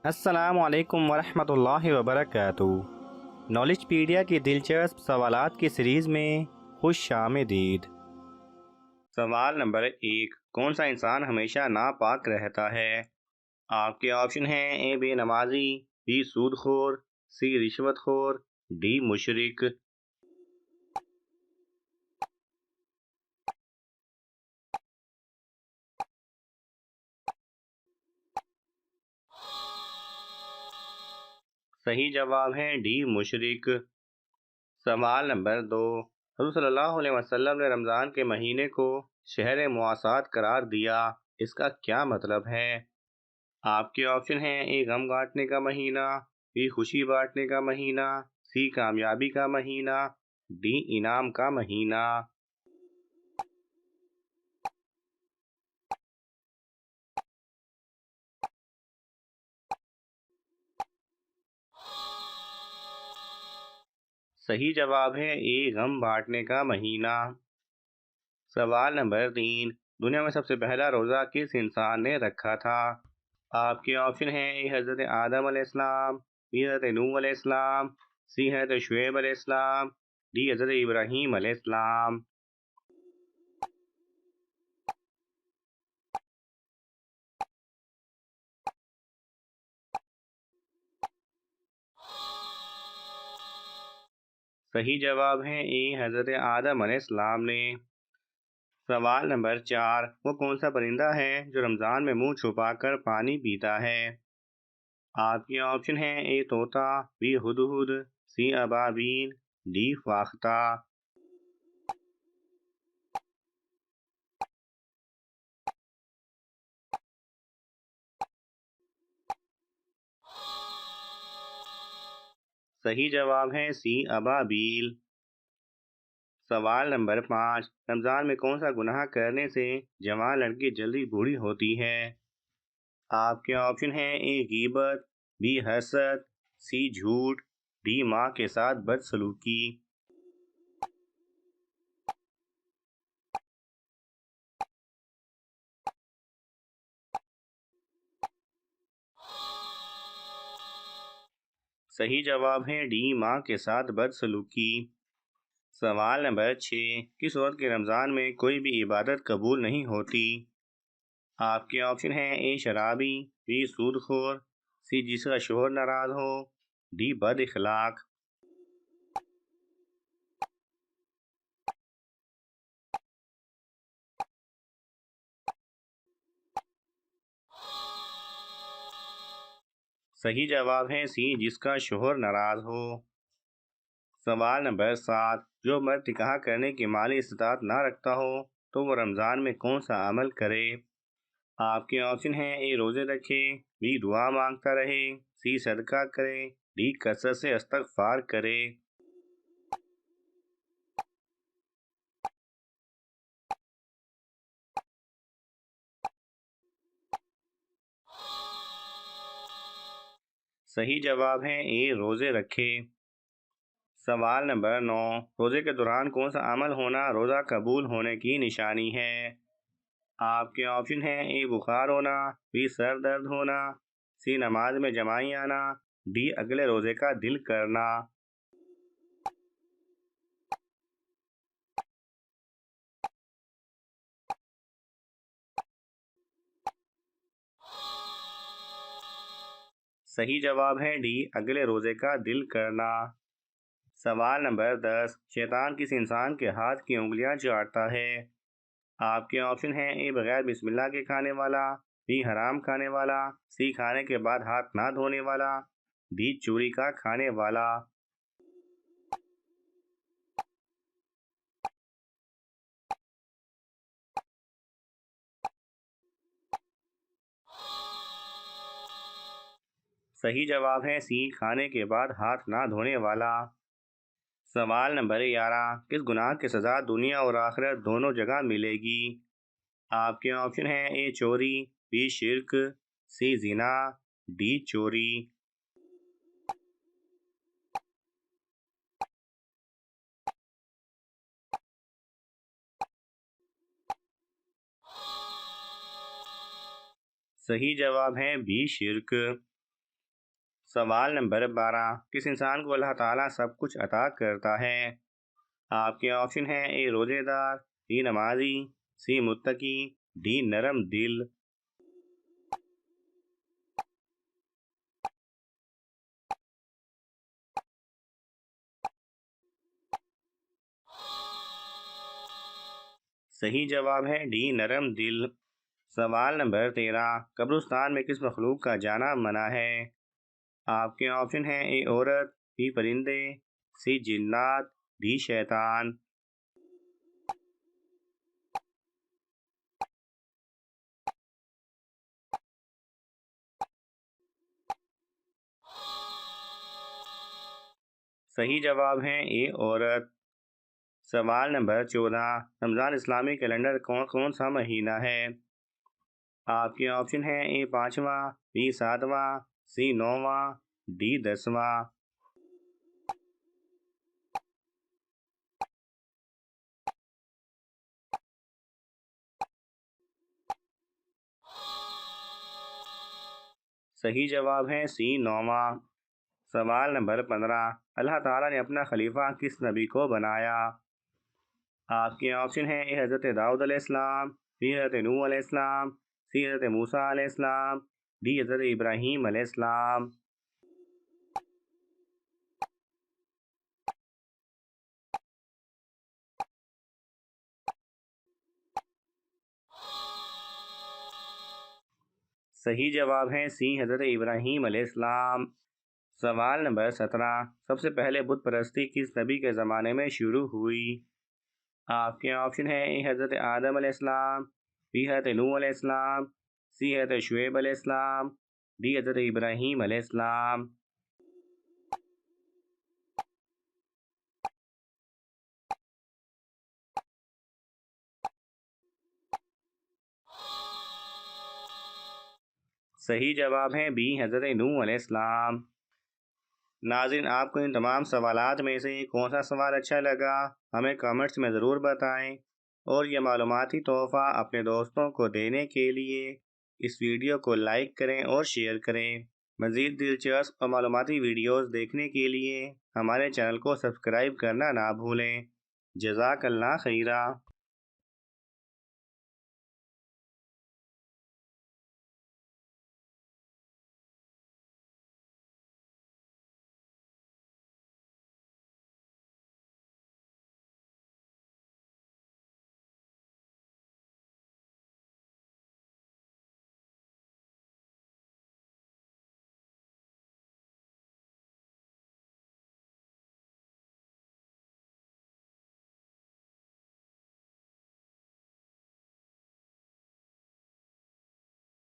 अस्सलाम वालेकुम वरहमतुल्लाहि वबरकातुहू। नॉलेजपीडिया की दिलचस्प सवालात की सीरीज़ में खुश आमदीद। सवाल नंबर 1, कौन सा इंसान हमेशा नापाक रहता है? आपके ऑप्शन हैं ए बेनमाजी, बी सूदखोर, सी रिश्वतखोर, डी मुशरिक। सही जवाब है डी मुशरिक। सवाल नंबर 2, हुज़ूर सल्लल्लाहु अलैहि वसल्लम ने रमज़ान के महीने को शहर मुआसात करार दिया, इसका क्या मतलब है? आपके ऑप्शन हैं ए गम बांटने का महीना, बी खुशी बांटने का महीना, सी कामयाबी का महीना, डी इनाम का महीना। सही जवाब है ए गम बांटने का महीना। सवाल नंबर 3, दुनिया में सबसे पहला रोज़ा किस इंसान ने रखा था? आपके ऑप्शन हैं ए हज़रत आदम अलैहिस्सलाम, बी हज़रत नूह अलैहिस्सलाम, सी हज़रत शुएब अलैहिस्सलाम, डी हज़रत इब्राहीम अलैहिस्सलाम। सही जवाब है ए हज़रत आदम अलैहिस्सलाम ने। सवाल नंबर 4, वो कौन सा परिंदा है जो रमज़ान में मुंह छुपाकर पानी पीता है? आपके ऑप्शन हैं ए तोता, बी हुदहुद, सी अबाबीन, डी फाख्ता। सही जवाब है सी अबाबील। सवाल नंबर 5, रमज़ान में कौन सा गुनाह करने से जवान लड़की जल्दी बूढ़ी होती है? आपके ऑप्शन हैं ए गीबत, बी हसद, सी झूठ, डी माँ के साथ बदसलूकी। सही जवाब है डी माँ के साथ बदसलूकी। सवाल नंबर 6, किस औरत के रमज़ान में कोई भी इबादत कबूल नहीं होती? आपके ऑप्शन हैं ए शराबी, बी सूदखोर, सी जिसका शोहर नाराज हो, डी बद इखलाक। सही जवाब है सी जिसका शोहर नाराज हो। सवाल नंबर 7, जो मर्द निकाह करने की माली इस्तात ना रखता हो तो वो रमज़ान में कौन सा अमल करे? आपके ऑप्शन हैं ए रोज़े रखे, बी दुआ मांगता रहे, सी सदका करे, डी कसरत से इस्तगफार करे। सही जवाब है ए रोज़े रखे। सवाल नंबर 9, रोज़े के दौरान कौन सा अमल होना रोज़ा कबूल होने की निशानी है? आपके ऑप्शन हैं ए बुखार होना, बी सर दर्द होना, सी नमाज में जमाई आना, डी अगले रोज़े का दिल करना। सही जवाब है डी अगले रोज़े का दिल करना। सवाल नंबर 10, शैतान किस इंसान के हाथ की उंगलियां चाटता है? आपके ऑप्शन हैं ए बगैर बिस्मिल्लाह के खाने वाला, बी हराम खाने वाला, सी खाने के बाद हाथ ना धोने वाला, डी चोरी का खाने वाला। सही जवाब है सी खाने के बाद हाथ ना धोने वाला। सवाल नंबर 11, किस गुनाह की सज़ा दुनिया और आखिरत दोनों जगह मिलेगी? आपके ऑप्शन हैं ए चोरी, बी शिर्क, सी जिना, डी चोरी। सही जवाब है बी शिर्क। सवाल नंबर 12, किस इंसान को अल्लाह ताला सब कुछ अता करता है? आपके ऑप्शन हैं ए रोजेदार, बी नमाजी, सी मुत्तकी, डी नरम दिल। सही जवाब है डी नरम दिल। सवाल नंबर 13, कब्रिस्तान में किस मखलूक का जाना मना है? आपके ऑप्शन हैं ए औरत, बी परिंदे, सी जिन्नात, डी शैतान। सही जवाब है ए औरत। सवाल नंबर 14, रमज़ान इस्लामी कैलेंडर कौन कौन सा महीना है? आपके ऑप्शन हैं ए पाँचवा, बी सातवां, सी नौवां, डी 10वां। सही जवाब है सी नौवां। सवाल नंबर 15, अल्लाह ताला ने अपना खलीफा किस नबी को बनाया? आपके ऑप्शन हैं ए हज़रत दाऊद अलैहिस्सलाम, बी हज़रत नूह अलैहिस्सलाम, सी हज़रत मूसा अलैहिस्सलाम, डी हज़रत इब्राहीम अलैहिस्सलाम। सही जवाब है सी हज़रत इब्राहीम अलैहिस्सलाम। सवाल नंबर 17, सबसे पहले बुत परस्ती किस नबी के ज़माने में शुरू हुई? आपके ऑप्शन है ए हज़रत आदम अलैहिस्सलाम, बी हज़रत नूह अलैहिस्सलाम, सी हज़रत शुएब अलैहिस्सलाम, डी हज़रत इब्राहीम अलैहिस्सलाम। सही जवाब है बी हज़रत नूह अलैहिस्सलाम। नाज़रीन, आपको इन तमाम सवालात में से कौन सा सवाल अच्छा लगा, हमें कमेंट्स में ज़रूर बताएं। और यह मालूमाती तोहफ़ा अपने दोस्तों को देने के लिए इस वीडियो को लाइक करें और शेयर करें। मज़ीद दिलचस्प और मालूमाती वीडियोज़ देखने के लिए हमारे चैनल को सब्सक्राइब करना ना भूलें। जज़ाकल्लाह खैरा।